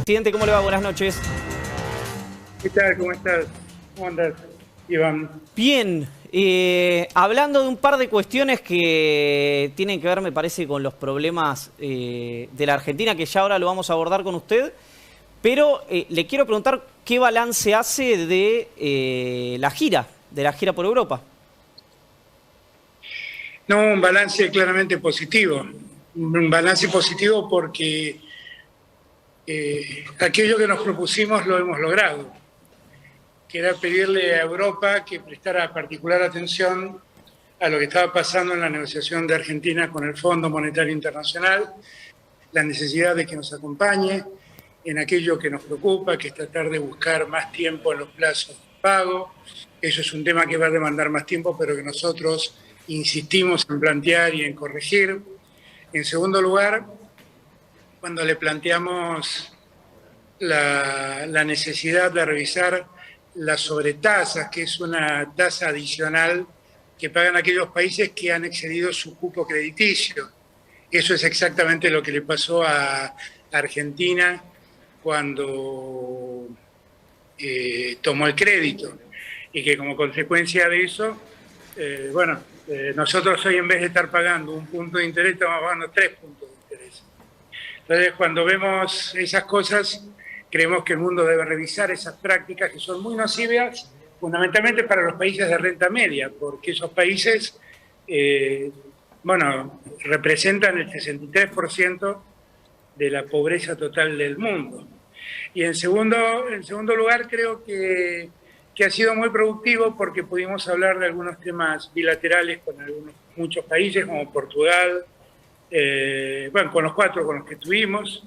Presidente, ¿cómo le va? Buenas noches. ¿Qué tal? ¿Cómo estás? ¿Cómo andas, Iván? Bien, hablando de un par de cuestiones que tienen que ver, me parece, con los problemas de la Argentina, que ya ahora lo vamos a abordar con usted, pero le quiero preguntar qué balance hace de la gira por Europa. No, un balance claramente positivo. Un balance positivo porque aquello que nos propusimos lo hemos logrado, que era pedirle a Europa que prestara particular atención a lo que estaba pasando en la negociación de Argentina con el Fondo Monetario Internacional, la necesidad de que nos acompañe en aquello que nos preocupa, que es tratar de buscar más tiempo en los plazos de pago. Eso es un tema que va a demandar más tiempo, pero que nosotros insistimos en plantear y en corregir. En segundo lugar, cuando le planteamos la necesidad de revisar las sobretasas, que es una tasa adicional que pagan aquellos países que han excedido su cupo crediticio. Eso es exactamente lo que le pasó a Argentina cuando tomó el crédito y que como consecuencia de eso, nosotros hoy en vez de estar pagando un punto de interés, estamos pagando 3 puntos de interés. Entonces, cuando vemos esas cosas, creemos que el mundo debe revisar esas prácticas que son muy nocivas, fundamentalmente para los países de renta media, porque esos países, representan el 63% de la pobreza total del mundo. Y en segundo lugar, creo que ha sido muy productivo porque pudimos hablar de algunos temas bilaterales con muchos países, como Portugal, con los 4 con los que estuvimos.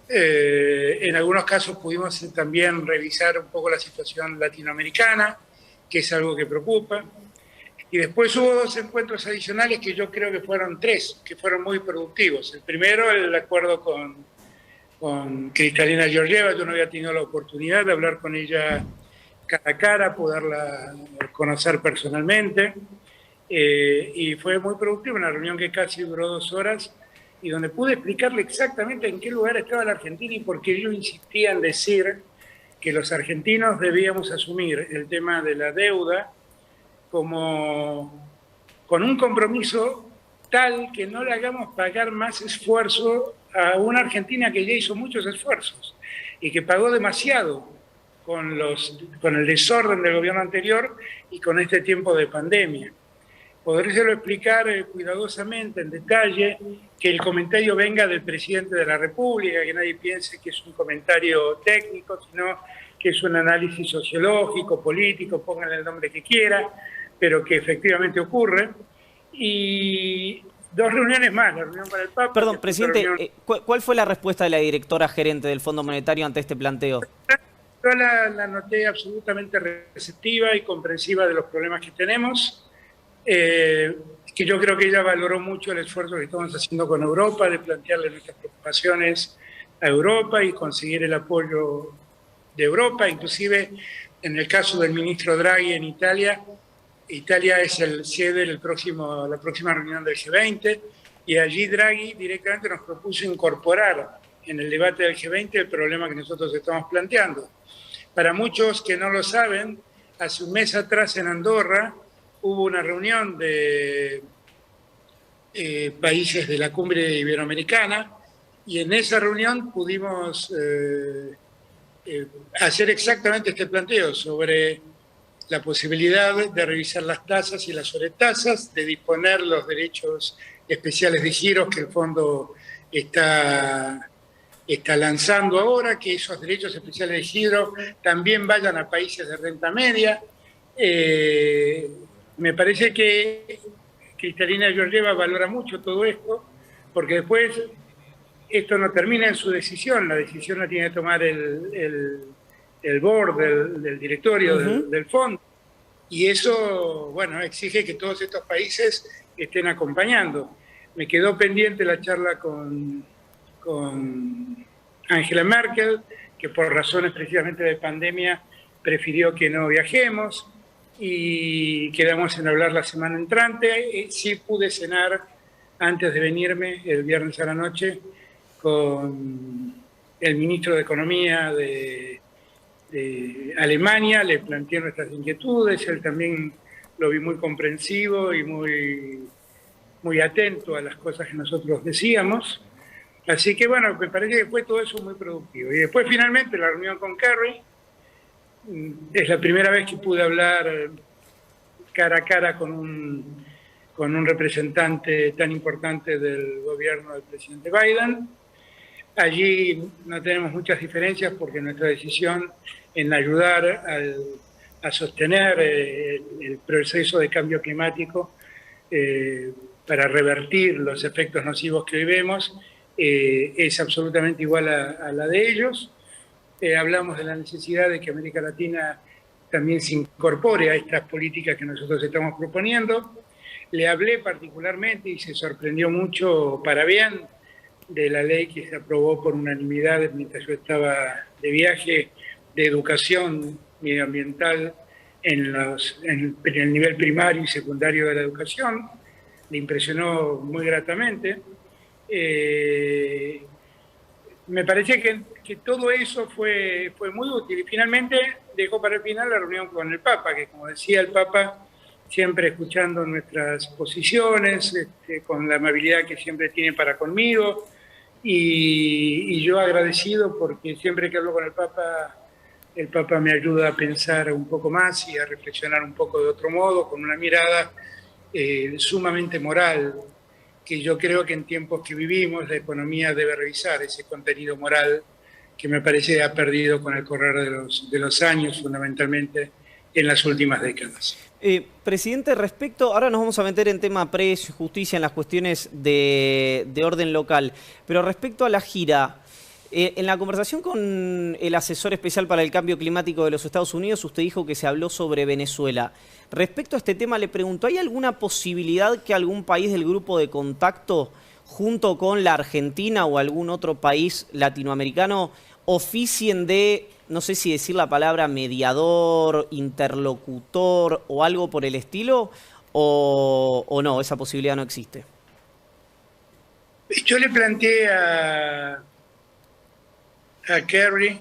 En algunos casos pudimos también revisar un poco la situación latinoamericana, que es algo que preocupa. Y después hubo 2 encuentros adicionales que yo creo que fueron 3, que fueron muy productivos. El primero, el acuerdo con Kristalina Georgieva. Yo no había tenido la oportunidad de hablar con ella cara a cara, poderla conocer personalmente. Y fue muy productiva, una reunión que casi duró 2 horas y donde pude explicarle exactamente en qué lugar estaba la Argentina y por qué yo insistía en decir que los argentinos debíamos asumir el tema de la deuda con un compromiso tal que no le hagamos pagar más esfuerzo a una Argentina que ya hizo muchos esfuerzos y que pagó demasiado con el desorden del gobierno anterior y con este tiempo de pandemia. Podrérselo explicar cuidadosamente, en detalle, que el comentario venga del presidente de la República, que nadie piense que es un comentario técnico, sino que es un análisis sociológico, político, pónganle el nombre que quiera, pero que efectivamente ocurre. Y 2 reuniones más, la reunión para el Papa. Perdón, presidente, ¿cuál fue la respuesta de la directora gerente del Fondo Monetario ante este planteo? Yo la noté absolutamente receptiva y comprensiva de los problemas que tenemos. Que yo creo que ella valoró mucho el esfuerzo que estamos haciendo con Europa, de plantearle nuestras preocupaciones a Europa y conseguir el apoyo de Europa. Inclusive, en el caso del ministro Draghi en Italia, Italia es el sede la próxima reunión del G20, y allí Draghi directamente nos propuso incorporar en el debate del G20 el problema que nosotros estamos planteando. Para muchos que no lo saben, hace un mes atrás en Andorra hubo una reunión de países de la cumbre iberoamericana y en esa reunión pudimos hacer exactamente este planteo sobre la posibilidad de revisar las tasas y las sobretasas, de disponer los derechos especiales de giros que el fondo está lanzando ahora, que esos derechos especiales de giro también vayan a países de renta media. Me parece que Kristalina Georgieva valora mucho todo esto, porque después esto no termina en su decisión, la decisión la tiene que tomar el board del directorio del fondo, y eso, exige que todos estos países estén acompañando. Me quedó pendiente la charla con Angela Merkel, que por razones precisamente de pandemia prefirió que no viajemos, y quedamos en hablar la semana entrante. Sí pude cenar antes de venirme el viernes a la noche con el ministro de Economía de Alemania, le planteé nuestras inquietudes, él también lo vi muy comprensivo y muy atento a las cosas que nosotros decíamos. Así que bueno, me parece que fue todo eso muy productivo. Y después finalmente la reunión con Kerry, es la primera vez que pude hablar cara a cara con un representante tan importante del gobierno del presidente Biden. Allí no tenemos muchas diferencias porque nuestra decisión en ayudar a sostener el proceso de cambio climático para revertir los efectos nocivos que hoy vemos es absolutamente igual a la de ellos. Hablamos de la necesidad de que América Latina también se incorpore a estas políticas que nosotros estamos proponiendo. Le hablé particularmente y se sorprendió mucho para bien de la ley que se aprobó por unanimidad mientras yo estaba de viaje de educación medioambiental en el nivel primario y secundario de la educación. Le impresionó muy gratamente. Me parece que todo eso fue muy útil y finalmente dejó para el final la reunión con el Papa, que como decía el Papa, siempre escuchando nuestras posiciones, con la amabilidad que siempre tiene para conmigo, y yo agradecido porque siempre que hablo con el Papa me ayuda a pensar un poco más y a reflexionar un poco de otro modo, con una mirada sumamente moral, que yo creo que en tiempos que vivimos la economía debe revisar ese contenido moral que me parece que ha perdido con el correr de los años, fundamentalmente en las últimas décadas. Presidente, ahora nos vamos a meter en tema precios, justicia, en las cuestiones de orden local, pero respecto a la gira, en la conversación con el asesor especial para el cambio climático de los Estados Unidos, usted dijo que se habló sobre Venezuela. Respecto a este tema, le pregunto, ¿hay alguna posibilidad que algún país del grupo de contacto, junto con la Argentina o algún otro país latinoamericano, oficien de, no sé si decir la palabra mediador, interlocutor o algo por el estilo, o no, esa posibilidad no existe? Yo le planteé a Kerry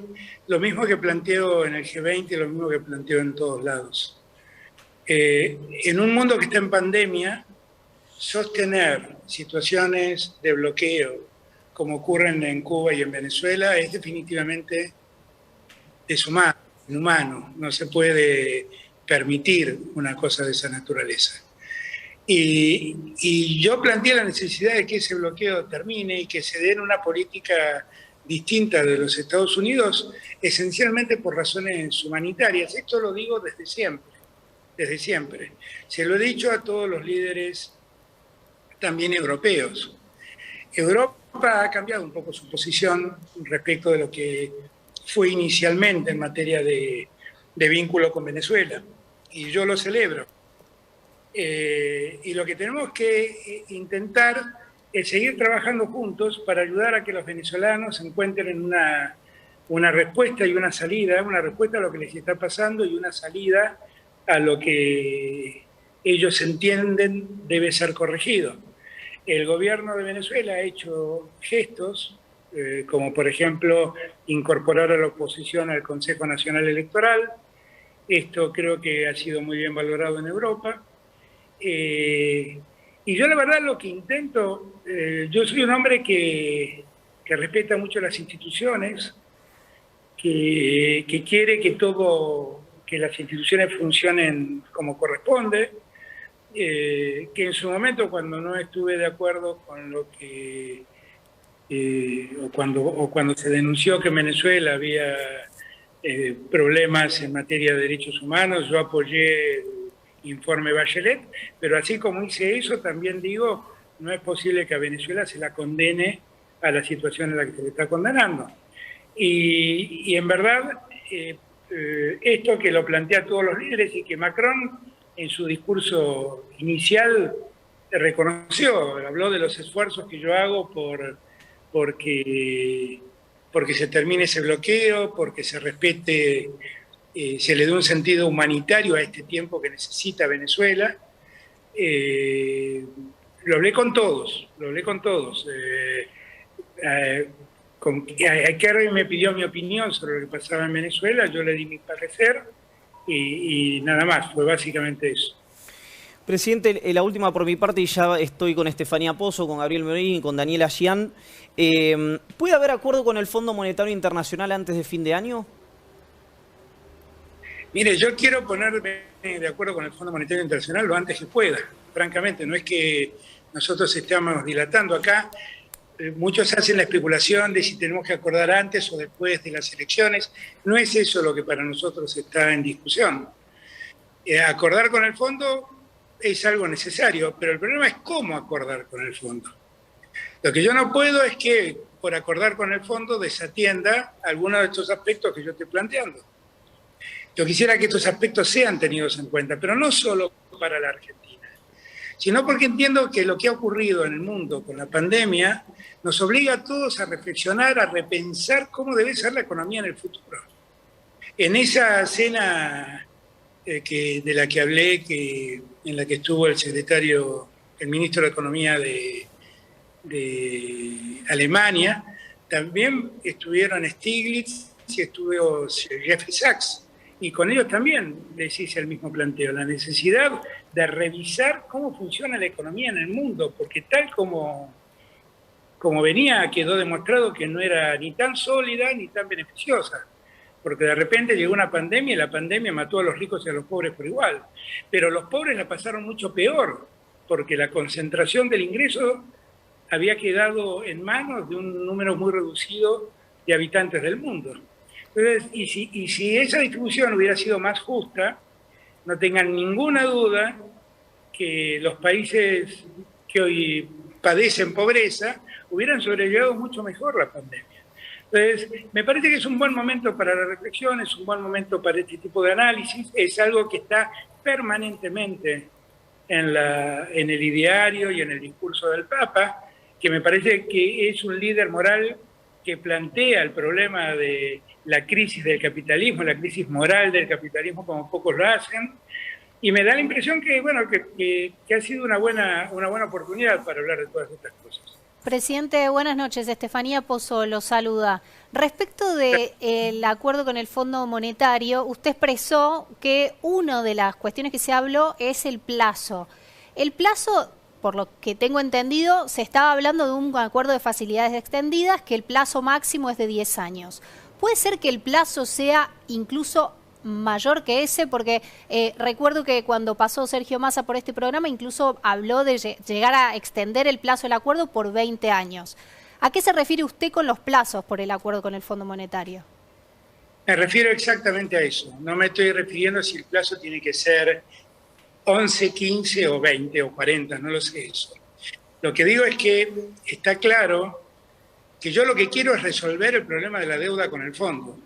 lo mismo que planteo en el G20 y lo mismo que planteo en todos lados. En un mundo que está en pandemia, sostener situaciones de bloqueo como ocurren en Cuba y en Venezuela es definitivamente deshumano, inhumano. No se puede permitir una cosa de esa naturaleza. Y yo planteé la necesidad de que ese bloqueo termine y que se dé una política distinta de los Estados Unidos, esencialmente por razones humanitarias. Esto lo digo desde siempre, desde siempre. Se lo he dicho a todos los líderes también europeos. Europa ha cambiado un poco su posición respecto de lo que fue inicialmente en materia de vínculo con Venezuela, y yo lo celebro. Y lo que tenemos que intentar es seguir trabajando juntos para ayudar a que los venezolanos encuentren una respuesta y una salida, una respuesta a lo que les está pasando y una salida a lo que ellos entienden debe ser corregido. El gobierno de Venezuela ha hecho gestos, como por ejemplo incorporar a la oposición al Consejo Nacional Electoral. Esto creo que ha sido muy bien valorado en Europa. Y yo la verdad lo que intento, yo soy un hombre que respeta mucho las instituciones, que quiere que las instituciones funcionen como corresponde, que en su momento cuando no estuve de acuerdo con lo que, o cuando se denunció que en Venezuela había problemas en materia de derechos humanos, yo apoyé el informe Bachelet, pero así como hice eso, también digo, no es posible que a Venezuela se la condene a la situación en la que se le está condenando. Y en verdad, esto que lo plantea a todos los líderes y que Macron en su discurso inicial reconoció, habló de los esfuerzos que yo hago porque se termine ese bloqueo, porque se respete, se le dé un sentido humanitario a este tiempo que necesita Venezuela. Lo hablé con todos, Kerry me pidió mi opinión sobre lo que pasaba en Venezuela, yo le di mi parecer y nada más, fue básicamente eso. Presidente, la última por mi parte, y ya estoy con Estefanía Pozo, con Gabriel Merín y con Daniela Gian. ¿Puede haber acuerdo con el Fondo Monetario Internacional antes de fin de año? Mire, yo quiero ponerme de acuerdo con el Fondo Monetario Internacional lo antes que pueda, francamente. No es que nosotros estamos dilatando acá. Muchos hacen la especulación de si tenemos que acordar antes o después de las elecciones. No es eso lo que para nosotros está en discusión. Acordar con el fondo es algo necesario, pero el problema es cómo acordar con el fondo. Lo que yo no puedo es que por acordar con el fondo desatienda algunos de estos aspectos que yo estoy planteando. Yo quisiera que estos aspectos sean tenidos en cuenta, pero no solo para la Argentina, sino porque entiendo que lo que ha ocurrido en el mundo con la pandemia nos obliga a todos a reflexionar, a repensar cómo debe ser la economía en el futuro. En esa cena de la que hablé, en la que estuvo el ministro de Economía de Alemania, también estuvieron Stiglitz y estuvo Jeffrey Sachs. Y con ellos también les hice el mismo planteo, la necesidad de revisar cómo funciona la economía en el mundo, porque tal como venía, quedó demostrado que no era ni tan sólida ni tan beneficiosa, porque de repente llegó una pandemia y la pandemia mató a los ricos y a los pobres por igual. Pero los pobres la pasaron mucho peor, porque la concentración del ingreso había quedado en manos de un número muy reducido de habitantes del mundo. Entonces, y si esa distribución hubiera sido más justa, no tengan ninguna duda que los países que hoy padecen pobreza hubieran sobrellevado mucho mejor la pandemia. Entonces, me parece que es un buen momento para la reflexión, es un buen momento para este tipo de análisis, es algo que está permanentemente en el ideario y en el discurso del Papa, que me parece que es un líder moral que plantea el problema de la crisis del capitalismo, la crisis moral del capitalismo como pocos lo hacen, y me da la impresión que, bueno, que ha sido una buena oportunidad para hablar de todas estas cosas. Presidente, buenas noches. Estefanía Pozo lo saluda. Respecto del acuerdo con el Fondo Monetario, usted expresó que una de las cuestiones que se habló es el plazo. El plazo, por lo que tengo entendido, se estaba hablando de un acuerdo de facilidades extendidas, que el plazo máximo es de 10 años. ¿Puede ser que el plazo sea incluso mayor que ese? Porque recuerdo que cuando pasó Sergio Massa por este programa incluso habló de llegar a extender el plazo del acuerdo por 20 años. ¿A qué se refiere usted con los plazos por el acuerdo con el Fondo Monetario? Me refiero exactamente a eso. No me estoy refiriendo si el plazo tiene que ser 11, 15 o 20 o 40, no lo sé eso. Lo que digo es que está claro que yo lo que quiero es resolver el problema de la deuda con el fondo.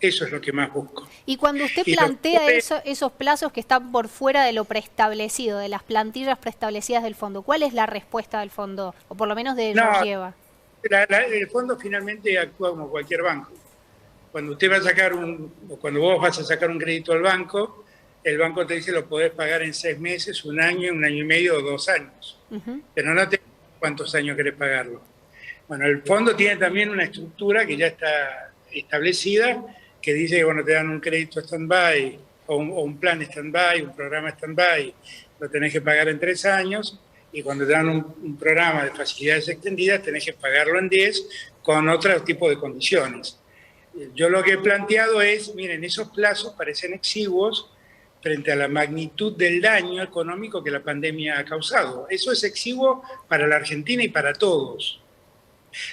Eso es lo que más busco. Y cuando usted plantea esos plazos que están por fuera de lo preestablecido, de las plantillas preestablecidas del fondo, ¿cuál es la respuesta del fondo? O por lo menos de Georgieva. El fondo finalmente actúa como cualquier banco. Cuando usted va a sacar cuando vos vas a sacar un crédito al banco, el banco te dice lo podés pagar en 6 meses, 1 año, 1 año y medio o 2 años. Pero no te dice cuántos años querés pagarlo. Bueno, el fondo tiene también una estructura que ya está establecida, que dice que cuando te dan un crédito stand-by o un plan stand-by, un programa stand-by, lo tenés que pagar en 3 años, y cuando te dan un programa de facilidades extendidas tenés que pagarlo en 10 con otro tipo de condiciones. Yo lo que he planteado es, miren, esos plazos parecen exiguos frente a la magnitud del daño económico que la pandemia ha causado. Eso es exiguo para la Argentina y para todos.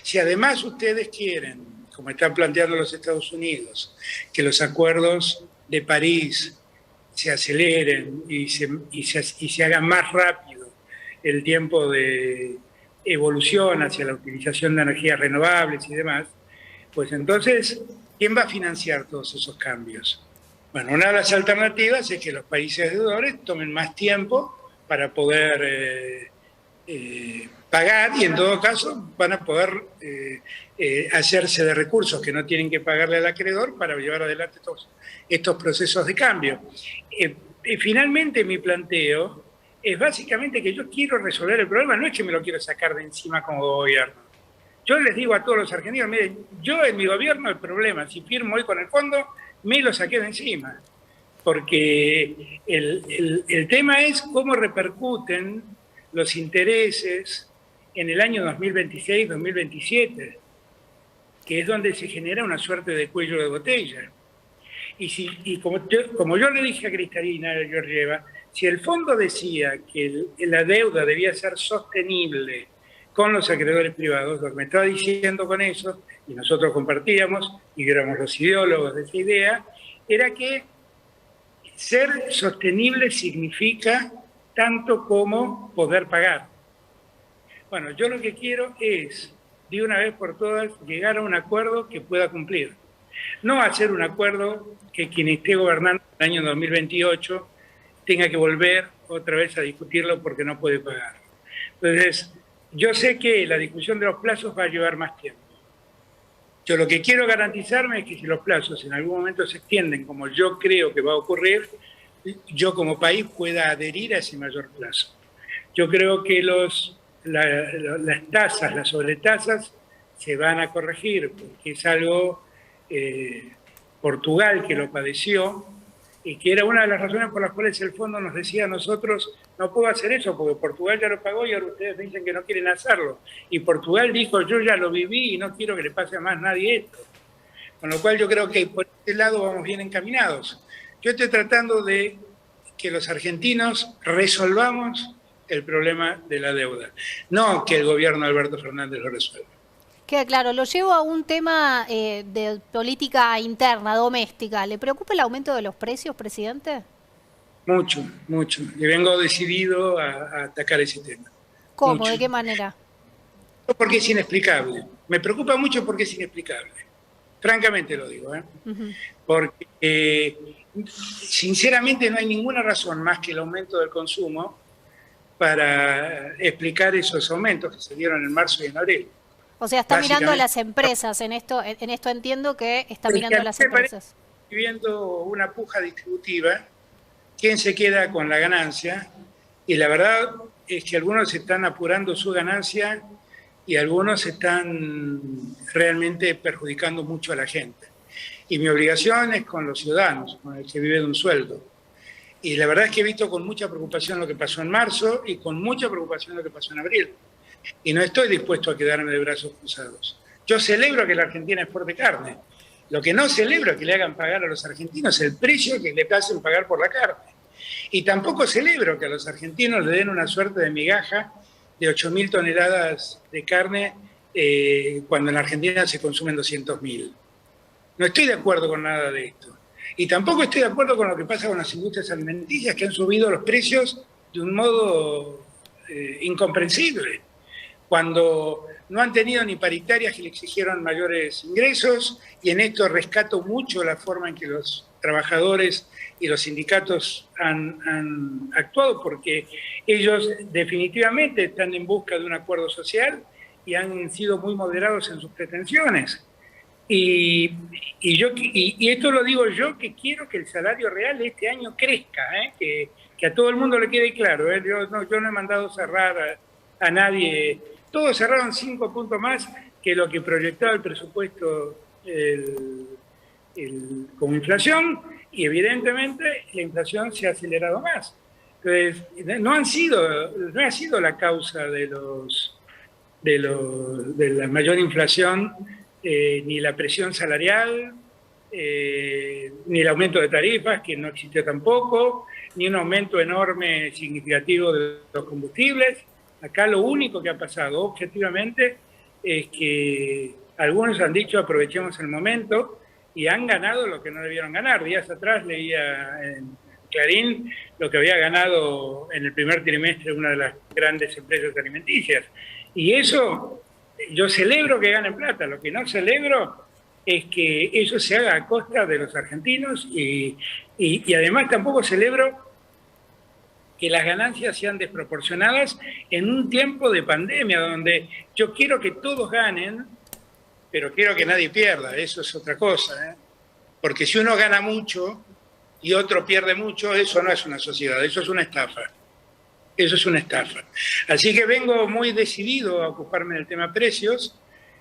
Si además ustedes quieren, como están planteando los Estados Unidos, que los acuerdos de París se aceleren y se hagan más rápido el tiempo de evolución hacia la utilización de energías renovables y demás, pues entonces, ¿quién va a financiar todos esos cambios? Bueno, una de las alternativas es que los países deudores tomen más tiempo para poder pagar, y en todo caso van a poder hacerse de recursos que no tienen que pagarle al acreedor para llevar adelante estos procesos de cambio. Finalmente mi planteo es básicamente que yo quiero resolver el problema, no es que me lo quiero sacar de encima como gobierno. Yo les digo a todos los argentinos, miren, yo en mi gobierno el problema, si firmo hoy con el fondo, me lo saqué de encima. Porque el tema es cómo repercuten los intereses en el año 2026-2027, que es donde se genera una suerte de cuello de botella. Y como yo le dije a Cristalina Georgieva, si el fondo decía que la deuda debía ser sostenible con los acreedores privados, lo que me estaba diciendo con eso, y nosotros compartíamos, y éramos los ideólogos de esa idea, era que ser sostenible significa tanto como poder pagar. Bueno, yo lo que quiero es, de una vez por todas, llegar a un acuerdo que pueda cumplir. No hacer un acuerdo que quien esté gobernando en el año 2028 tenga que volver otra vez a discutirlo porque no puede pagar. Entonces, yo sé que la discusión de los plazos va a llevar más tiempo. Yo lo que quiero garantizarme es que si los plazos en algún momento se extienden, como yo creo que va a ocurrir, yo como país pueda adherir a ese mayor plazo. Yo creo que las tasas, las sobretasas, se van a corregir, porque es algo, Portugal que lo padeció, y que era una de las razones por las cuales el fondo nos decía a nosotros, no puedo hacer eso porque Portugal ya lo pagó y ahora ustedes me dicen que no quieren hacerlo. Y Portugal dijo, yo ya lo viví y no quiero que le pase a más nadie esto. Con lo cual yo creo que por este lado vamos bien encaminados. Yo estoy tratando de que los argentinos resolvamos el problema de la deuda, no que el gobierno de Alberto Fernández lo resuelva. Queda claro, lo llevo a un tema de política interna, doméstica. ¿Le preocupa el aumento de los precios, presidente? Mucho, mucho. Y vengo decidido a atacar ese tema. ¿Cómo? Mucho. ¿De qué manera? Porque es inexplicable. Me preocupa mucho porque es inexplicable. Francamente lo digo. Porque sinceramente no hay ninguna razón más que el aumento del consumo para explicar esos aumentos que se dieron en marzo y en abril. O sea, está mirando a las empresas, en esto entiendo que está mirando a las empresas. Viendo una puja distributiva, ¿quién se queda con la ganancia? Y la verdad es que algunos están apurando su ganancia y algunos están realmente perjudicando mucho a la gente. Y mi obligación es con los ciudadanos, con el que vive de un sueldo. Y la verdad es que he visto con mucha preocupación lo que pasó en marzo y con mucha preocupación lo que pasó en abril. Y no estoy dispuesto a quedarme de brazos cruzados. Yo celebro que la Argentina exporte carne. Lo que no celebro es que le hagan pagar a los argentinos el precio que le hacen pagar por la carne. Y tampoco celebro que a los argentinos le den una suerte de migaja de 8.000 toneladas de carne cuando en la Argentina se consumen 200.000. No estoy de acuerdo con nada de esto. Y tampoco estoy de acuerdo con lo que pasa con las industrias alimenticias que han subido los precios de un modo incomprensible, cuando no han tenido ni paritarias que le exigieron mayores ingresos, y en esto rescato mucho la forma en que los trabajadores y los sindicatos han actuado, porque ellos definitivamente están en busca de un acuerdo social y han sido muy moderados en sus pretensiones. Y esto lo digo yo, que quiero que el salario real de este año crezca, que a todo el mundo le quede claro. Yo no he mandado cerrar a nadie. Todos cerraron 5 puntos más que lo que proyectaba el presupuesto como inflación, y evidentemente la inflación se ha acelerado más. Entonces, no ha sido la causa de la mayor inflación, ni la presión salarial, ni el aumento de tarifas, que no existió tampoco, ni un aumento enorme, significativo de los combustibles. Acá lo único que ha pasado objetivamente es que algunos han dicho aprovechemos el momento y han ganado lo que no debieron ganar. Días atrás leía en Clarín lo que había ganado en el primer trimestre una de las grandes empresas alimenticias. Y eso, yo celebro que ganen plata. Lo que no celebro es que eso se haga a costa de los argentinos y además tampoco celebro que las ganancias sean desproporcionadas en un tiempo de pandemia, donde yo quiero que todos ganen, pero quiero que nadie pierda. Eso es otra cosa, porque si uno gana mucho y otro pierde mucho, eso no es una sociedad, eso es una estafa. Eso es una estafa. Así que vengo muy decidido a ocuparme del tema precios.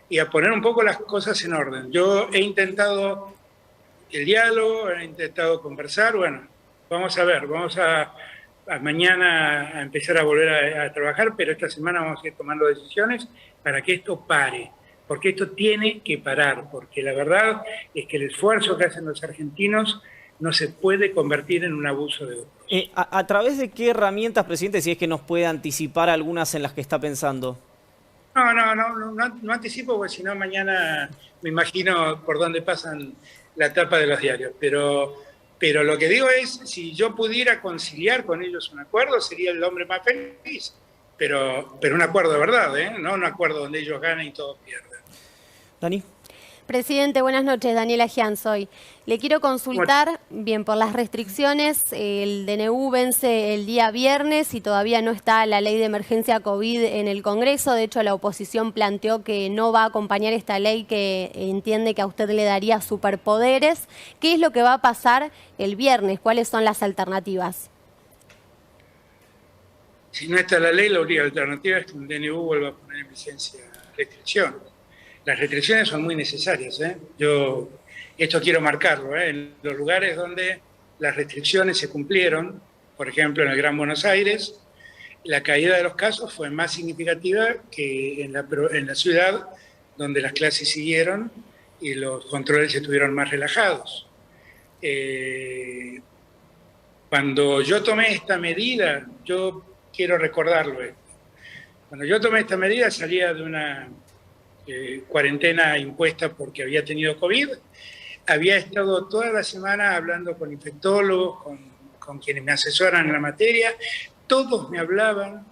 y a poner un poco las cosas en orden. Yo he intentado el diálogo, he intentado conversar, bueno, vamos a ver, vamos a mañana a empezar a volver a trabajar, pero esta semana vamos a ir tomando decisiones para que esto pare, porque esto tiene que parar, porque la verdad es que el esfuerzo que hacen los argentinos no se puede convertir en un abuso de otros. ¿A través de qué herramientas, presidente, si es que nos puede anticipar algunas en las que está pensando? No anticipo, porque si no mañana me imagino por dónde pasan la tapa de los diarios. Pero lo que digo es, si yo pudiera conciliar con ellos un acuerdo, sería el hombre más feliz. Pero un acuerdo de verdad, ¿eh? No un acuerdo donde ellos ganan y todos pierden. Dani. Presidente, buenas noches. Daniela Gian soy. Le quiero consultar, bien, por las restricciones, el DNU vence el día viernes y todavía no está la ley de emergencia COVID en el Congreso. De hecho, la oposición planteó que no va a acompañar esta ley que entiende que a usted le daría superpoderes. ¿Qué es lo que va a pasar el viernes? ¿Cuáles son las alternativas? Si no está la ley, la única alternativa es que un DNU vuelva a poner en vigencia restricción. Las restricciones son muy necesarias, ¿eh? Yo esto quiero marcarlo, ¿eh? En los lugares donde las restricciones se cumplieron, por ejemplo en el Gran Buenos Aires, la caída de los casos fue más significativa que en la ciudad, donde las clases siguieron y los controles estuvieron más relajados. Cuando yo tomé esta medida, yo quiero recordarlo esto. Cuando yo tomé esta medida salía de una cuarentena impuesta porque había tenido COVID, había estado toda la semana hablando con infectólogos, con quienes me asesoran en la materia, todos me hablaban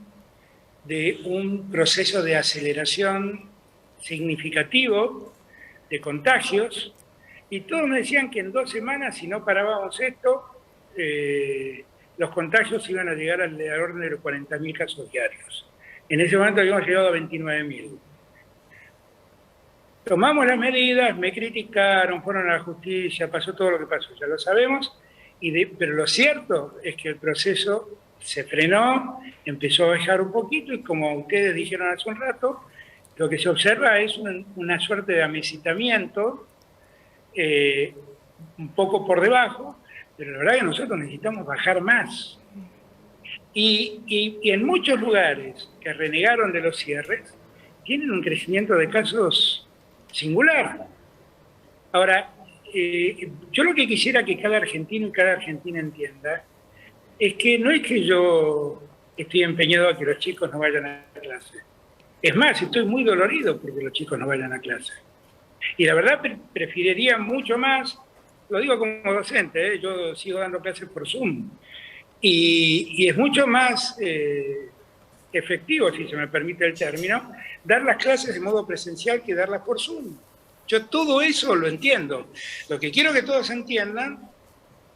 de un proceso de aceleración significativo de contagios, y todos me decían que en 2 semanas, si no parábamos esto, los contagios iban a llegar al orden de los 40.000 casos diarios. En ese momento habíamos llegado a 29.000. Tomamos las medidas, me criticaron, fueron a la justicia, pasó todo lo que pasó, ya lo sabemos, pero lo cierto es que el proceso se frenó, empezó a bajar un poquito y, como ustedes dijeron hace un rato, lo que se observa es una suerte de amesitamiento, un poco por debajo, pero la verdad es que nosotros necesitamos bajar más. Y en muchos lugares que renegaron de los cierres, tienen un crecimiento de casos singular. Ahora, yo lo que quisiera que cada argentino y cada argentina entienda es que no es que yo estoy empeñado a que los chicos no vayan a clase. Es más, estoy muy dolorido porque los chicos no vayan a clase. Y la verdad preferiría mucho más, lo digo como docente, yo sigo dando clases por Zoom, y es mucho más efectivo, si se me permite el término, dar las clases de modo presencial que darlas por Zoom. Yo todo eso lo entiendo. Lo que quiero que todos entiendan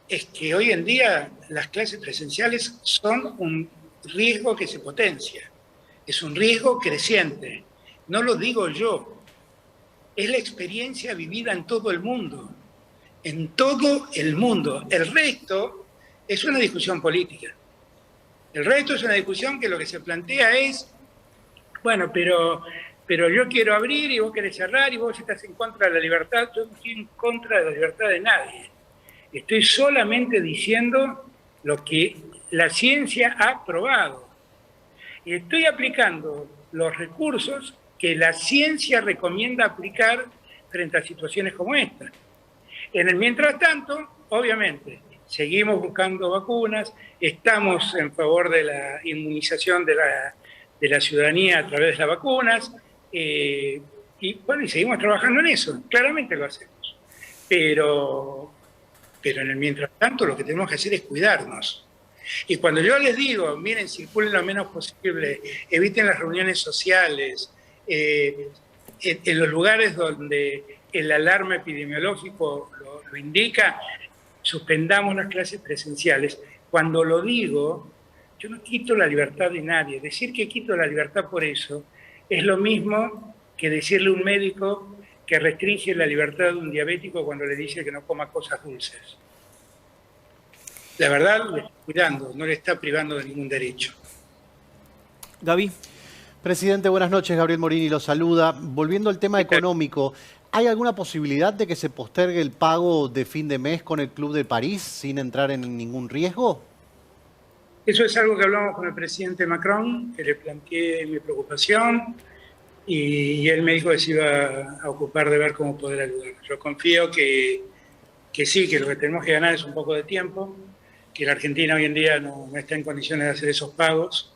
es que hoy en día las clases presenciales son un riesgo que se potencia. Es un riesgo creciente. No lo digo yo. Es la experiencia vivida en todo el mundo. En todo el mundo. El resto es una discusión política. El resto es una discusión que lo que se plantea es, bueno, pero yo quiero abrir y vos querés cerrar y vos estás en contra de la libertad. Yo no estoy en contra de la libertad de nadie. Estoy solamente diciendo lo que la ciencia ha probado. Y estoy aplicando los recursos que la ciencia recomienda aplicar frente a situaciones como esta. En el mientras tanto, obviamente, seguimos buscando vacunas, estamos en favor de la inmunización de la ciudadanía a través de las vacunas, y bueno, y seguimos trabajando en eso, claramente lo hacemos. Pero en el mientras tanto lo que tenemos que hacer es cuidarnos. Y cuando yo les digo, miren, circulen lo menos posible, eviten las reuniones sociales, en los lugares donde el alarma epidemiológico lo indica, suspendamos las clases presenciales. Cuando lo digo, yo no quito la libertad de nadie. Decir que quito la libertad por eso es lo mismo que decirle a un médico que restringe la libertad de un diabético cuando le dice que no coma cosas dulces. La verdad, le está cuidando, no le está privando de ningún derecho. Gaby. Presidente, buenas noches. Gabriel Morini lo saluda. Volviendo al tema económico, ¿hay alguna posibilidad de que se postergue el pago de fin de mes con el Club de París sin entrar en ningún riesgo? Eso es algo que hablamos con el presidente Macron, que le planteé mi preocupación y él me dijo que se iba a ocupar de ver cómo poder ayudar. Yo confío que sí, que lo que tenemos que ganar es un poco de tiempo, que la Argentina hoy en día no está en condiciones de hacer esos pagos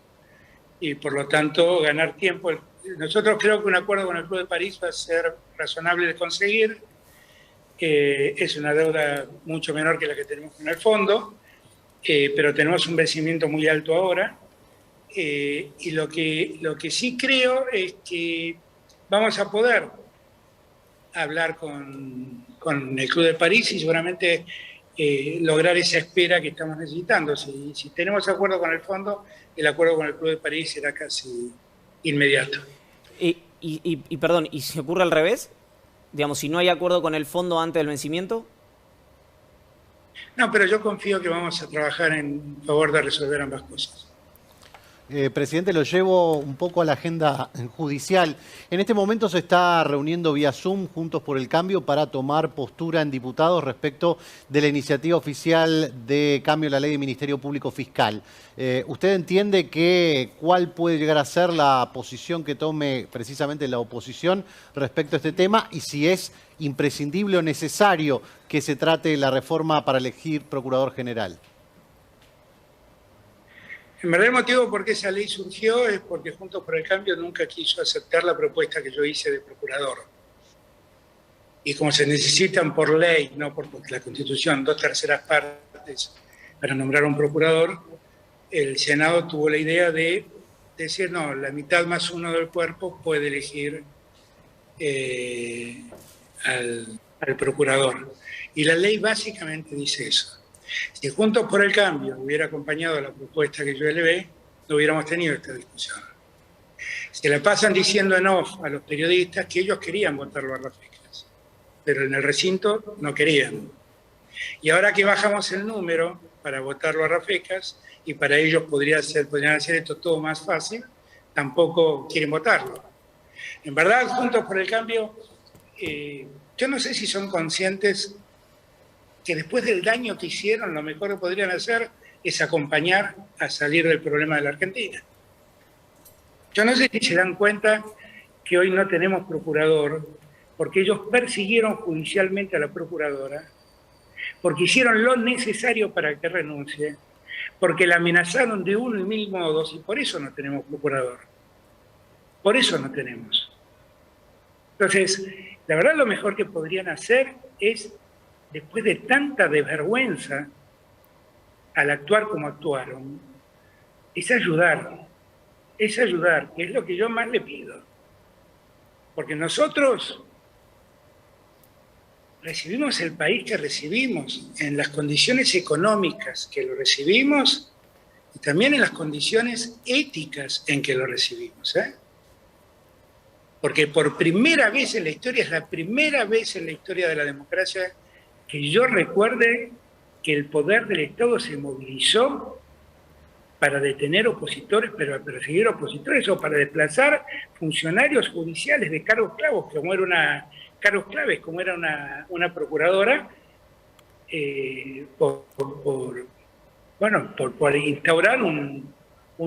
y por lo tanto ganar tiempo. Nosotros creo que un acuerdo con el Club de París va a ser razonable de conseguir. Es una deuda mucho menor que la que tenemos con el fondo, pero tenemos un vencimiento muy alto ahora. Y lo que sí creo es que vamos a poder hablar con el Club de París y seguramente lograr esa espera que estamos necesitando. Si tenemos acuerdo con el fondo, el acuerdo con el Club de París será casi inmediato. Perdón, ¿y si ocurre al revés? Digamos, si no hay acuerdo con el fondo antes del vencimiento. No, pero yo confío que vamos a trabajar en favor de resolver ambas cosas. Presidente, lo llevo un poco a la agenda judicial. En este momento se está reuniendo vía Zoom Juntos por el Cambio para tomar postura en diputados respecto de la iniciativa oficial de cambio a la ley de Ministerio Público Fiscal. ¿Usted entiende cuál puede llegar a ser la posición que tome precisamente la oposición respecto a este tema y si es imprescindible o necesario que se trate la reforma para elegir procurador general? En verdad el motivo por qué esa ley surgió es porque Juntos por el Cambio nunca quiso aceptar la propuesta que yo hice de procurador. Y como se necesitan por ley, no por la Constitución, 2/3 partes para nombrar un procurador, el Senado tuvo la idea de decir, no, la mitad más uno del cuerpo puede elegir al procurador. Y la ley básicamente dice eso. Si Juntos por el Cambio hubiera acompañado la propuesta que yo elevé, no hubiéramos tenido esta discusión. Se la pasan diciendo en off a los periodistas que ellos querían votarlo a Rafecas, pero en el recinto no querían. Y ahora que bajamos el número para votarlo a Rafecas, y para ellos podrían hacer esto todo más fácil, tampoco quieren votarlo. En verdad, Juntos por el Cambio, yo no sé si son conscientes que después del daño que hicieron, lo mejor que podrían hacer es acompañar a salir del problema de la Argentina. Yo no sé si se dan cuenta que hoy no tenemos procurador, porque ellos persiguieron judicialmente a la procuradora, porque hicieron lo necesario para que renuncie, porque la amenazaron de uno y mil modos, y por eso no tenemos procurador. Por eso no tenemos. Entonces, la verdad lo mejor que podrían hacer es, después de tanta desvergüenza al actuar como actuaron, es ayudar, que es lo que yo más le pido. Porque nosotros recibimos el país que recibimos, en las condiciones económicas que lo recibimos y también en las condiciones éticas en que lo recibimos. Porque por primera vez en la historia, es la primera vez en la historia de la democracia que yo recuerde que el poder del Estado se movilizó para detener opositores, para perseguir opositores o para desplazar funcionarios judiciales de cargos claves, como era una procuradora, por instaurar un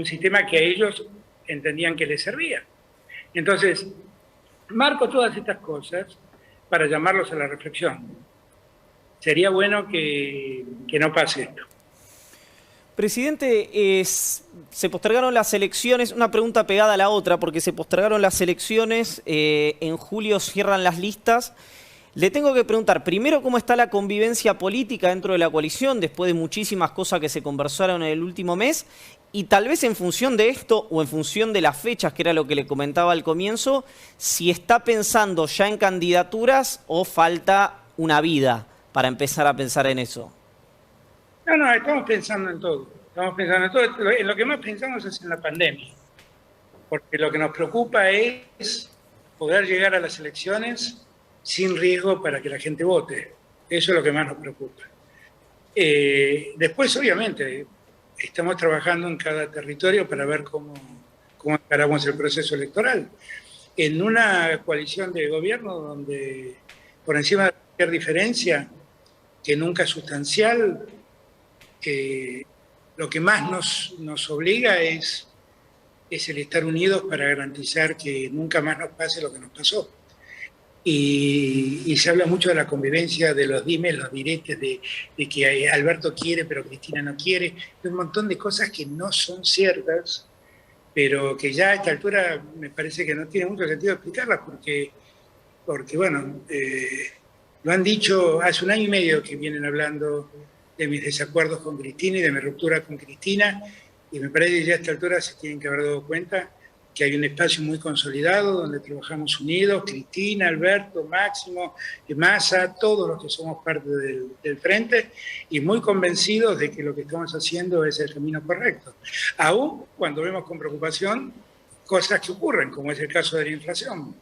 sistema que a ellos entendían que les servía. Entonces, marco todas estas cosas para llamarlos a la reflexión. Sería bueno que no pase esto. Presidente, se postergaron las elecciones, una pregunta pegada a la otra, porque se postergaron las elecciones, en julio cierran las listas. Le tengo que preguntar, primero, ¿cómo está la convivencia política dentro de la coalición, después de muchísimas cosas que se conversaron en el último mes? Y tal vez en función de esto, o en función de las fechas, que era lo que le comentaba al comienzo, si está pensando ya en candidaturas o falta una vida para empezar a pensar en eso. No, estamos pensando en todo. En lo que más pensamos es en la pandemia. Porque lo que nos preocupa es poder llegar a las elecciones sin riesgo para que la gente vote. Eso es lo que más nos preocupa. Después, obviamente, estamos trabajando en cada territorio para ver cómo cómo encaramos el proceso electoral. En una coalición de gobierno donde, por encima de cualquier diferencia, que nunca es sustancial, lo que más nos obliga es el estar unidos para garantizar que nunca más nos pase lo que nos pasó. Y se habla mucho de la convivencia, de los dimes, los diretes, de que Alberto quiere pero Cristina no quiere, de un montón de cosas que no son ciertas, pero que ya a esta altura me parece que no tiene mucho sentido explicarlas, porque bueno, lo han dicho hace 1 año y medio que vienen hablando de mis desacuerdos con Cristina y de mi ruptura con Cristina, y me parece que ya a esta altura se tienen que haber dado cuenta que hay un espacio muy consolidado donde trabajamos unidos, Cristina, Alberto, Máximo, Massa, todos los que somos parte del frente, y muy convencidos de que lo que estamos haciendo es el camino correcto. Aún cuando vemos con preocupación cosas que ocurren, como es el caso de la inflación.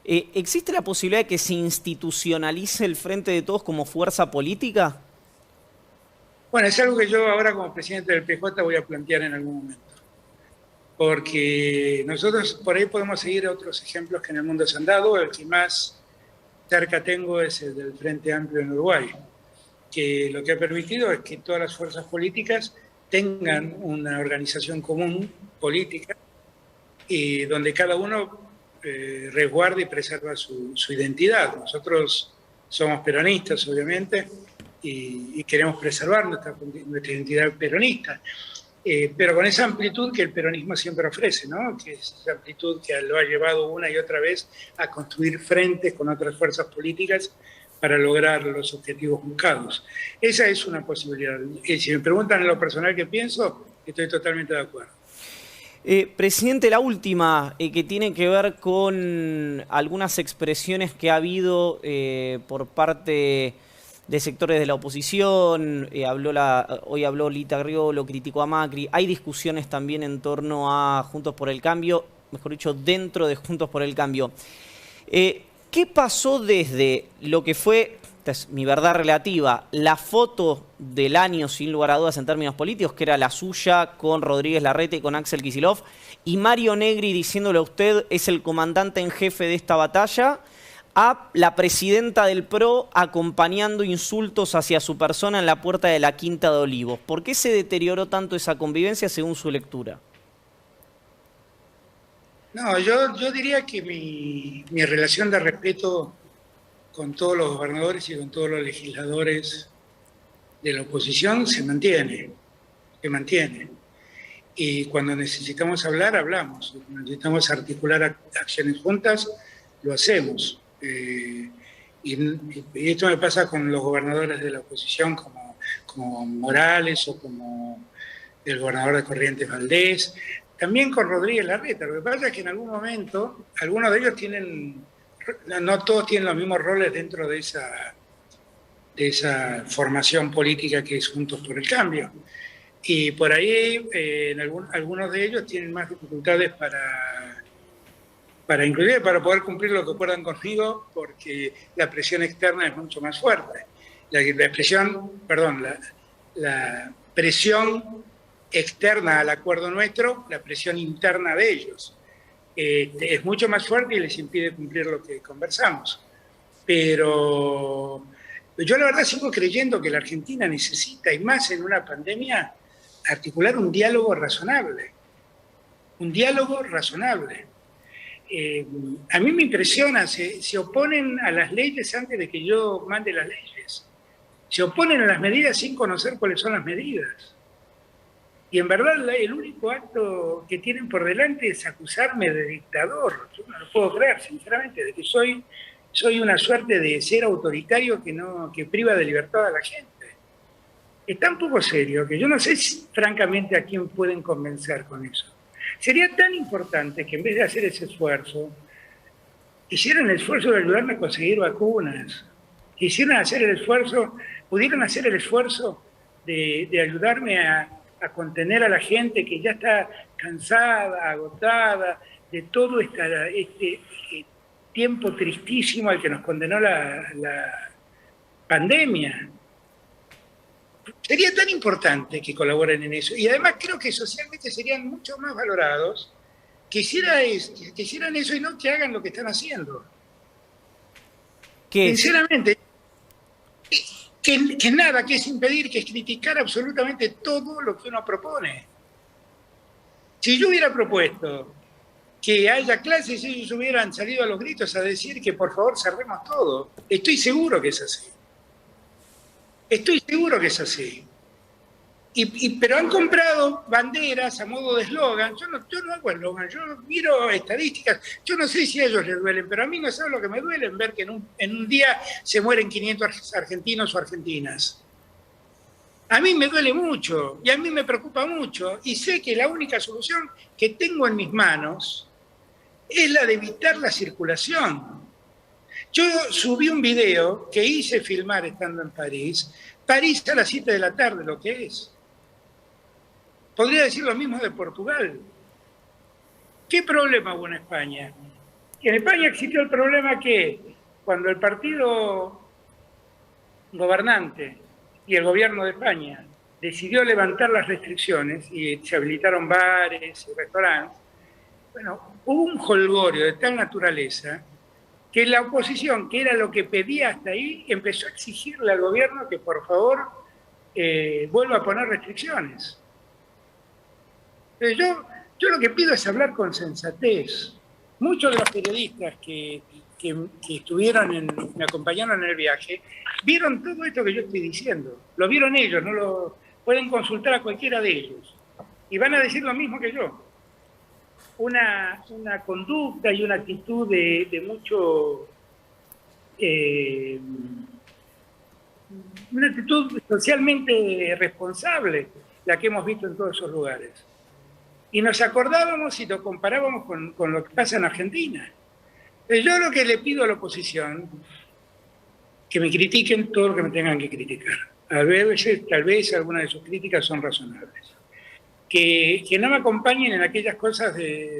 ¿Existe la posibilidad de que se institucionalice el Frente de Todos como fuerza política? Bueno, es algo que yo ahora como presidente del PJ voy a plantear en algún momento. Porque nosotros por ahí podemos seguir otros ejemplos que en el mundo se han dado. El que más cerca tengo es el del Frente Amplio en Uruguay, que lo que ha permitido es que todas las fuerzas políticas tengan una organización común política y donde cada uno resguarde y preserva su identidad. Nosotros somos peronistas, obviamente, y queremos preservar nuestra identidad peronista. Pero con esa amplitud que el peronismo siempre ofrece, ¿no? Que es esa amplitud que lo ha llevado una y otra vez a construir frentes con otras fuerzas políticas para lograr los objetivos buscados. Esa es una posibilidad. Si me preguntan en lo personal qué pienso, estoy totalmente de acuerdo. Presidente, la última, que tiene que ver con algunas expresiones que ha habido por parte de sectores de la oposición. Hoy habló Lita Griolo, criticó a Macri. Hay discusiones también en torno a Juntos por el Cambio, mejor dicho, dentro de Juntos por el Cambio. ¿Qué pasó desde lo que fue, esta es mi verdad relativa, la foto del año, sin lugar a dudas en términos políticos, que era la suya con Rodríguez Larreta y con Axel Kicillof, y Mario Negri diciéndole a usted es el comandante en jefe de esta batalla, a la presidenta del PRO acompañando insultos hacia su persona en la puerta de la Quinta de Olivos? ¿Por qué se deterioró tanto esa convivencia según su lectura? No, yo diría que mi relación de respeto con todos los gobernadores y con todos los legisladores de la oposición se mantiene. Y cuando necesitamos hablar, hablamos. Cuando necesitamos articular acciones juntas, lo hacemos. Y esto me pasa con los gobernadores de la oposición como Morales o como el gobernador de Corrientes Valdés, también con Rodríguez Larreta. Lo que pasa es que en algún momento algunos de ellos no todos tienen los mismos roles dentro de esa formación política que es Juntos por el Cambio. Y por ahí algunos de ellos tienen más dificultades inclusive para poder cumplir lo que acuerdan conmigo, porque la presión externa es mucho más fuerte. La presión externa al acuerdo nuestro, la presión interna de ellos, es mucho más fuerte y les impide cumplir lo que conversamos. Pero yo la verdad sigo creyendo que la Argentina necesita, y más en una pandemia, articular un diálogo razonable. Un diálogo razonable. A mí me impresiona, se oponen a las leyes antes de que yo mande las leyes. Se oponen a las medidas sin conocer cuáles son las medidas. Y en verdad el único acto que tienen por delante es acusarme de dictador. Yo no lo puedo creer, sinceramente, de que soy una suerte de ser autoritario que priva de libertad a la gente. Es tan poco serio que yo no sé francamente a quién pueden convencer con eso. Sería tan importante que en vez de hacer ese esfuerzo, hicieran el esfuerzo de ayudarme a conseguir vacunas, pudieran hacer el esfuerzo de ayudarme a contener a la gente que ya está cansada, agotada, de todo este tiempo tristísimo al que nos condenó la pandemia. sería tan importante que colaboren en eso. Y además creo que socialmente serían mucho más valorados que hicieran eso y no que hagan lo que están haciendo. Sinceramente, que nada, que es impedir, que es criticar absolutamente todo lo que uno propone. Si yo hubiera propuesto que haya clases, ellos hubieran salido a los gritos a decir que por favor cerremos todo. Estoy seguro que es así. Estoy seguro que es así. Pero han comprado banderas a modo de eslogan. Yo no hago eslogan, yo miro estadísticas. Yo no sé si a ellos les duelen, pero a mí no sabe lo que me duele en ver que en un día se mueren 500 argentinos o argentinas. A mí me duele mucho y a mí me preocupa mucho. Y sé que la única solución que tengo en mis manos es la de evitar la circulación. Yo subí un video que hice filmar estando en París. París a las 7 de la tarde, lo que es. Podría decir lo mismo de Portugal. ¿Qué problema hubo en España? En España existió el problema que cuando el partido gobernante y el gobierno de España decidió levantar las restricciones y se habilitaron bares y restaurantes, bueno, hubo un jolgorio de tal naturaleza que la oposición, que era lo que pedía hasta ahí, empezó a exigirle al gobierno que por favor vuelva a poner restricciones. Yo lo que pido es hablar con sensatez. Muchos de los periodistas que me acompañaron en el viaje, vieron todo esto que yo estoy diciendo. Lo vieron ellos, no lo pueden consultar a cualquiera de ellos. Y van a decir lo mismo que yo. Una conducta y una actitud de mucho... una actitud socialmente responsable, la que hemos visto en todos esos lugares. Y nos acordábamos y lo comparábamos con lo que pasa en Argentina. Yo lo que le pido a la oposición, que me critiquen todo lo que me tengan que criticar. Tal vez algunas de sus críticas son razonables. Que no me acompañen en aquellas cosas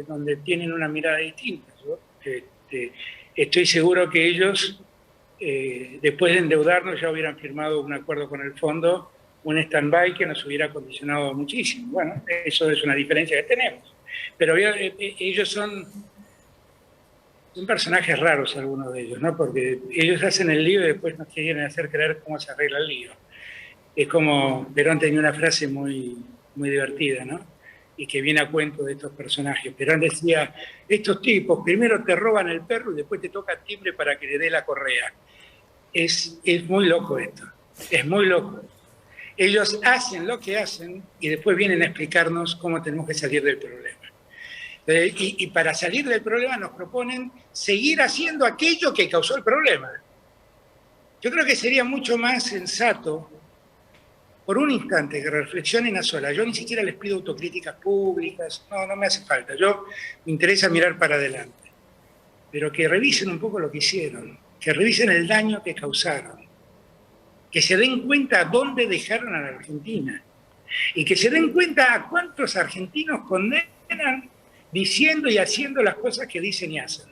donde tienen una mirada distinta. ¿No? Estoy seguro que ellos, después de endeudarnos, ya hubieran firmado un acuerdo con el fondo, un stand-by que nos hubiera condicionado muchísimo. Bueno, eso es una diferencia que tenemos. Pero ellos son personajes raros, algunos de ellos, ¿no? Porque ellos hacen el lío y después nos quieren hacer creer cómo se arregla el lío. Es como Perón tenía una frase muy divertida, ¿no? Y que viene a cuento de estos personajes. Perón decía, estos tipos primero te roban el perro y después te toca timbre para que le dé la correa. Es muy loco esto, es muy loco. Ellos hacen lo que hacen y después vienen a explicarnos cómo tenemos que salir del problema. Y para salir del problema nos proponen seguir haciendo aquello que causó el problema. Yo creo que sería mucho más sensato, por un instante, que reflexionen a solas. Yo ni siquiera les pido autocríticas públicas, no me hace falta. Me interesa mirar para adelante. Pero que revisen un poco lo que hicieron, que revisen el daño que causaron, que se den cuenta a dónde dejaron a la Argentina y que se den cuenta a cuántos argentinos condenan diciendo y haciendo las cosas que dicen y hacen.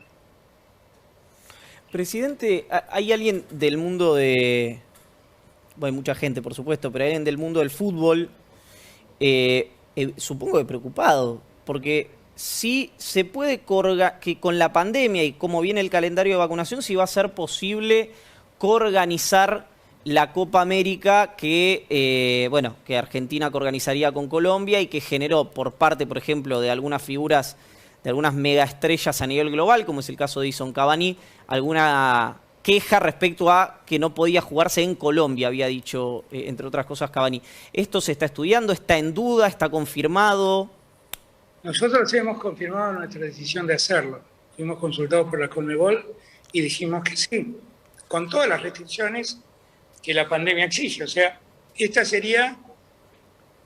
Presidente, hay alguien del mundo de... Bueno, hay mucha gente, por supuesto, pero hay alguien del mundo del fútbol, supongo que preocupado, porque sí se puede que con la pandemia y cómo viene el calendario de vacunación, sí va a ser posible coorganizar la Copa América que Argentina coorganizaría con Colombia y que generó por parte, por ejemplo, de algunas figuras, de algunas megaestrellas a nivel global, como es el caso de Edison Cavani, alguna queja respecto a que no podía jugarse en Colombia, había dicho, entre otras cosas, Cavani. ¿Esto se está estudiando? ¿Está en duda? ¿Está confirmado? Nosotros hemos confirmado nuestra decisión de hacerlo. Fuimos consultados por la Conmebol y dijimos que sí, con todas las restricciones que la pandemia exige. O sea, esta sería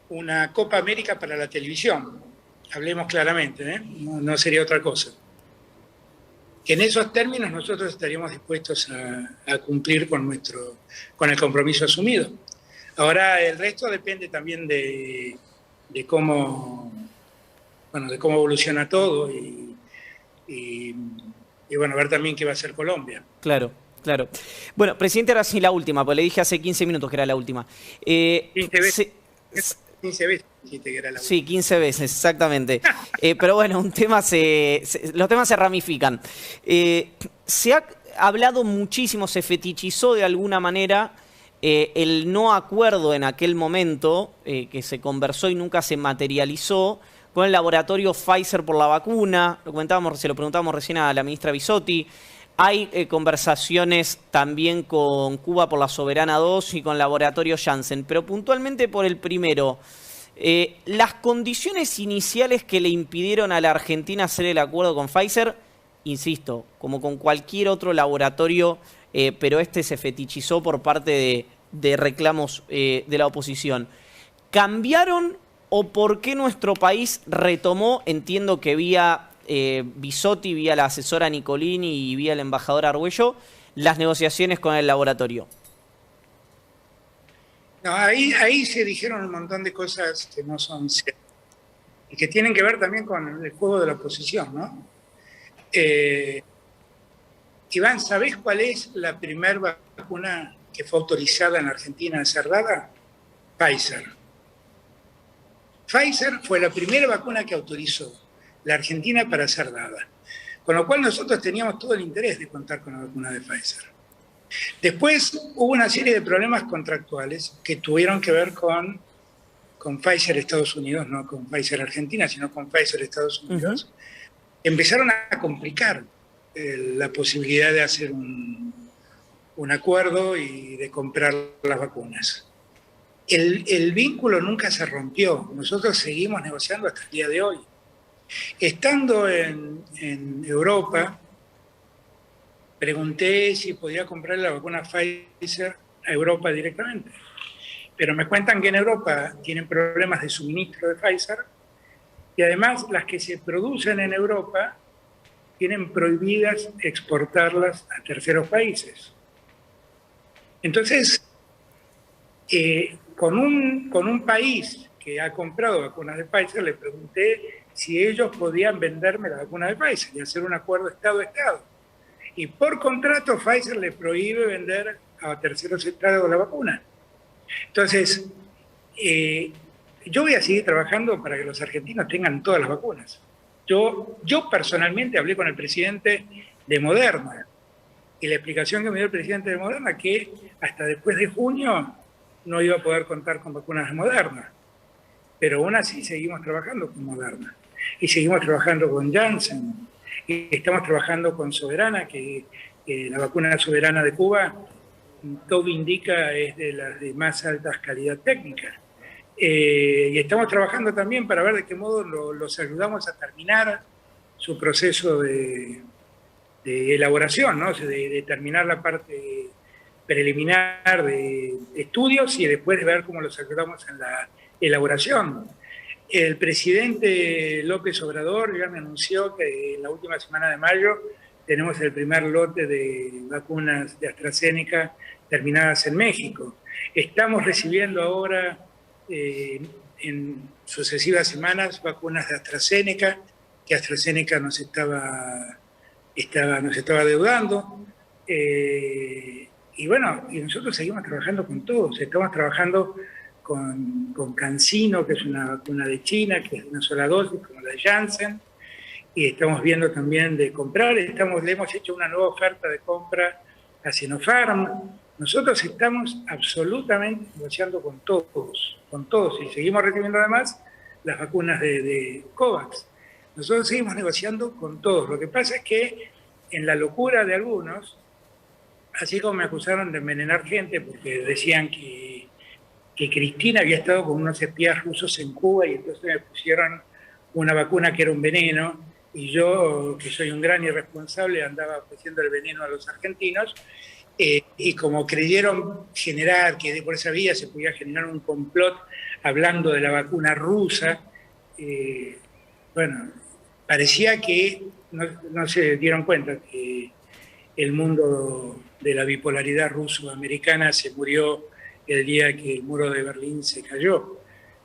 una Copa América para la televisión. Hablemos claramente, ¿eh? No sería otra cosa. Que en esos términos nosotros estaríamos dispuestos a cumplir con el compromiso asumido. Ahora, el resto depende también de cómo evoluciona todo y ver también qué va a hacer Colombia. Claro. Claro. Bueno, presidente, ahora sí la última, porque le dije hace 15 minutos que era la última. 15 veces. 15 veces dijiste que era la última. Sí, 15 veces, exactamente. Pero bueno, los temas se ramifican. Se ha hablado muchísimo, se fetichizó de alguna manera el no acuerdo en aquel momento, que se conversó y nunca se materializó, con el laboratorio Pfizer por la vacuna. Se lo preguntábamos recién a la ministra Bisotti. Hay conversaciones también con Cuba por la Soberana 2 y con el laboratorio Janssen, pero puntualmente por el primero. Las condiciones iniciales que le impidieron a la Argentina hacer el acuerdo con Pfizer, insisto, como con cualquier otro laboratorio, pero este se fetichizó por parte de reclamos de la oposición. ¿Cambiaron o por qué nuestro país retomó, entiendo que vía Bisotti, vía la asesora Nicolini y vía el embajador Argüello, las negociaciones con el laboratorio? No, ahí se dijeron un montón de cosas que no son ciertas y que tienen que ver también con el juego de la oposición, ¿no? Iván, ¿sabés cuál es la primera vacuna que fue autorizada en Argentina a ser dada? Pfizer. Pfizer fue la primera vacuna que autorizó la Argentina para ser dada. Con lo cual nosotros teníamos todo el interés de contar con la vacuna de Pfizer. Después hubo una serie de problemas contractuales que tuvieron que ver con Pfizer Estados Unidos, no con Pfizer Argentina, sino con Pfizer Estados Unidos. Empezaron a complicar la posibilidad de hacer un acuerdo y de comprar las vacunas. El vínculo nunca se rompió. Nosotros seguimos negociando hasta el día de hoy. Estando en Europa, pregunté si podía comprar la vacuna Pfizer a Europa directamente. Pero me cuentan que en Europa tienen problemas de suministro de Pfizer y además las que se producen en Europa tienen prohibidas exportarlas a terceros países. Entonces, con un país que ha comprado vacunas de Pfizer, le pregunté si ellos podían venderme la vacuna de Pfizer y hacer un acuerdo Estado-Estado. Y por contrato Pfizer le prohíbe vender a terceros estados la vacuna. Entonces, yo voy a seguir trabajando para que los argentinos tengan todas las vacunas. Yo personalmente hablé con el presidente de Moderna y la explicación que me dio el presidente de Moderna que hasta después de junio no iba a poder contar con vacunas de Moderna. Pero aún así seguimos trabajando con Moderna y seguimos trabajando con Janssen y estamos trabajando con Soberana, que la vacuna Soberana de Cuba, todo indica, es de las de más alta calidad técnica. Y estamos trabajando también para ver de qué modo los ayudamos a terminar su proceso de elaboración, ¿no? De terminar la parte preliminar de estudios y después de ver cómo los ayudamos en la elaboración. El presidente López Obrador ya me anunció que en la última semana de mayo tenemos el primer lote de vacunas de AstraZeneca terminadas en México. Estamos recibiendo ahora en sucesivas semanas vacunas de AstraZeneca, que AstraZeneca nos estaba deudando. Y bueno, y nosotros seguimos trabajando con todos. Estamos trabajando con CanSino, que es una vacuna de China, que es una sola dosis, como la de Janssen. Y estamos viendo también de comprar. Le hemos hecho una nueva oferta de compra a Sinopharm. Nosotros estamos absolutamente negociando con todos, y seguimos recibiendo además las vacunas de COVAX. Nosotros seguimos negociando con todos. Lo que pasa es que en la locura de algunos, así como me acusaron de envenenar gente porque decían que Cristina había estado con unos espías rusos en Cuba y entonces me pusieron una vacuna que era un veneno, y yo, que soy un gran irresponsable, andaba ofreciendo el veneno a los argentinos. Y como creyeron generar, que por esa vía se podía generar un complot hablando de la vacuna rusa, bueno, parecía que no se dieron cuenta que el mundo de la bipolaridad ruso-americana se murió el día que el muro de Berlín se cayó.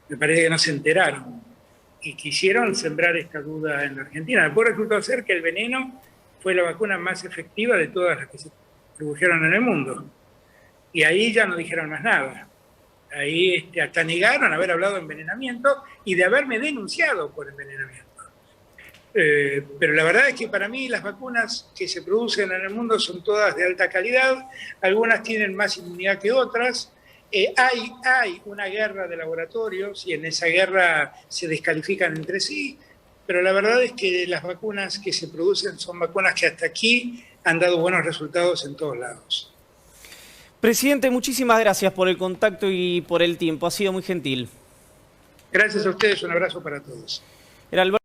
Me parece que no se enteraron y quisieron sembrar esta duda en la Argentina. Después resultó ser que el veneno fue la vacuna más efectiva de todas las que se distribuyeron en el mundo. Y ahí ya no dijeron más nada. Ahí hasta negaron haber hablado de envenenamiento y de haberme denunciado por envenenamiento. Pero la verdad es que para mí las vacunas que se producen en el mundo son todas de alta calidad, algunas tienen más inmunidad que otras. Hay una guerra de laboratorios y en esa guerra se descalifican entre sí, pero la verdad es que las vacunas que se producen son vacunas que hasta aquí han dado buenos resultados en todos lados. Presidente, muchísimas gracias por el contacto y por el tiempo. Ha sido muy gentil. Gracias a ustedes, un abrazo para todos. Era Alberto